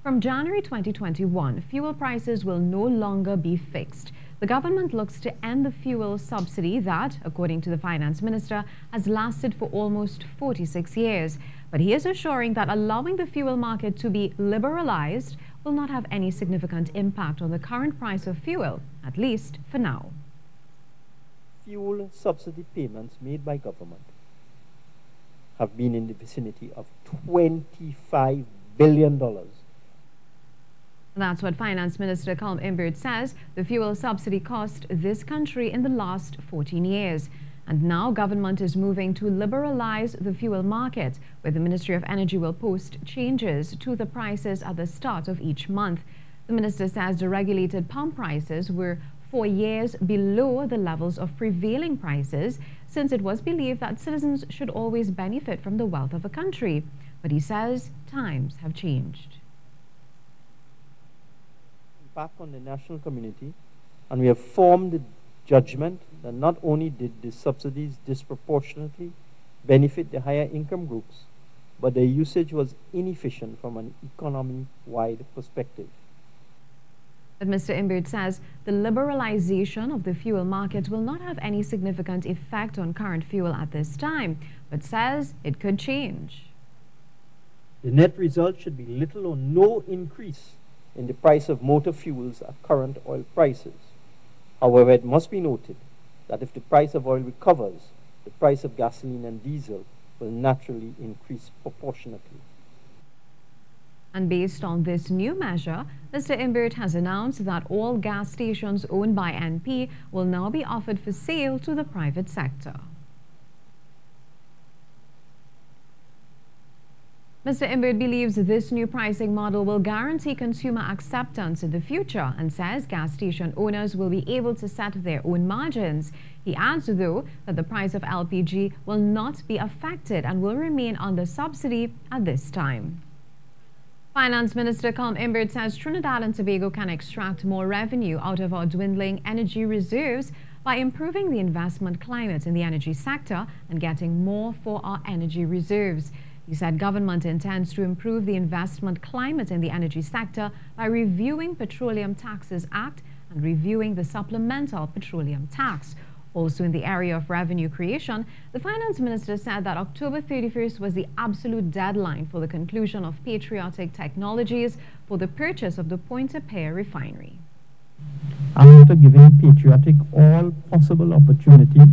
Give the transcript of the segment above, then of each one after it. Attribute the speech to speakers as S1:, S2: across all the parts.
S1: From January 2021, fuel prices will no longer be fixed. The government looks to end the fuel subsidy that, according to the finance minister, has lasted for almost 46 years. But he is assuring that allowing the fuel market to be liberalized will not have any significant impact on the current price of fuel, at least for now.
S2: Fuel subsidy payments made by government have been in the vicinity of $25 billion.
S1: That's what Finance Minister Kalm Imbert says the fuel subsidy cost this country in the last 14 years. And now government is moving to liberalize the fuel market, where the Ministry of Energy will post changes to the prices at the start of each month. The minister says the regulated pump prices were for years below the levels of prevailing prices, since it was believed that citizens should always benefit from the wealth of a country. But he says times have changed.
S2: Impact on the national community, and we have formed the judgment that not only did the subsidies disproportionately benefit the higher income groups, but their usage was inefficient from an economy-wide perspective.
S1: But Mr. Imbert says the liberalization of the fuel market will not have any significant effect on current fuel at this time, but says it could change.
S2: The net result should be little or no increase in the price of motor fuels at current oil prices. However, it must be noted that if the price of oil recovers, the price of gasoline and diesel will naturally increase proportionately.
S1: And based on this new measure, Mr. Imbert has announced that all gas stations owned by NP will now be offered for sale to the private sector. Mr. Imbert believes this new pricing model will guarantee consumer acceptance in the future and says gas station owners will be able to set their own margins. He adds, though, that the price of LPG will not be affected and will remain under subsidy at this time. Finance Minister Kalm Imbert says Trinidad and Tobago can extract more revenue out of our dwindling energy reserves by improving the investment climate in the energy sector and getting more for our energy reserves. He said government intends to improve the investment climate in the energy sector by reviewing Petroleum Taxes Act and reviewing the supplemental petroleum tax. Also in the area of revenue creation, the finance minister said that October 31st was the absolute deadline for the conclusion of Patriotic Technologies for the purchase of the Pointe-a-Pierre refinery.
S3: After giving Patriotic all possible opportunities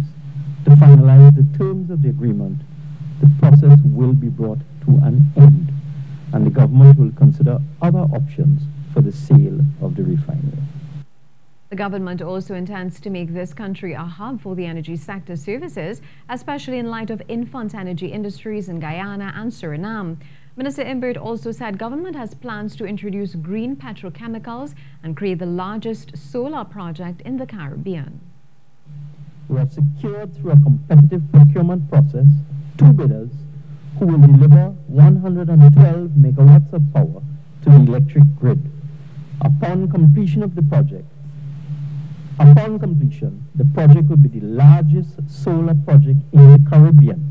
S3: to finalize the terms of the agreement, the process will be brought to an end, and the government will consider other options for the sale of the refinery.
S1: The government also intends to make this country a hub for the energy sector services, especially in light of infant energy industries in Guyana and Suriname. Minister Imbert also said government has plans to introduce green petrochemicals and create the largest solar project in the Caribbean.
S3: We have secured through a competitive procurement process 2 bidders who will deliver 112 megawatts of power to the electric grid. Upon completion, the project will be the largest solar project in the Caribbean.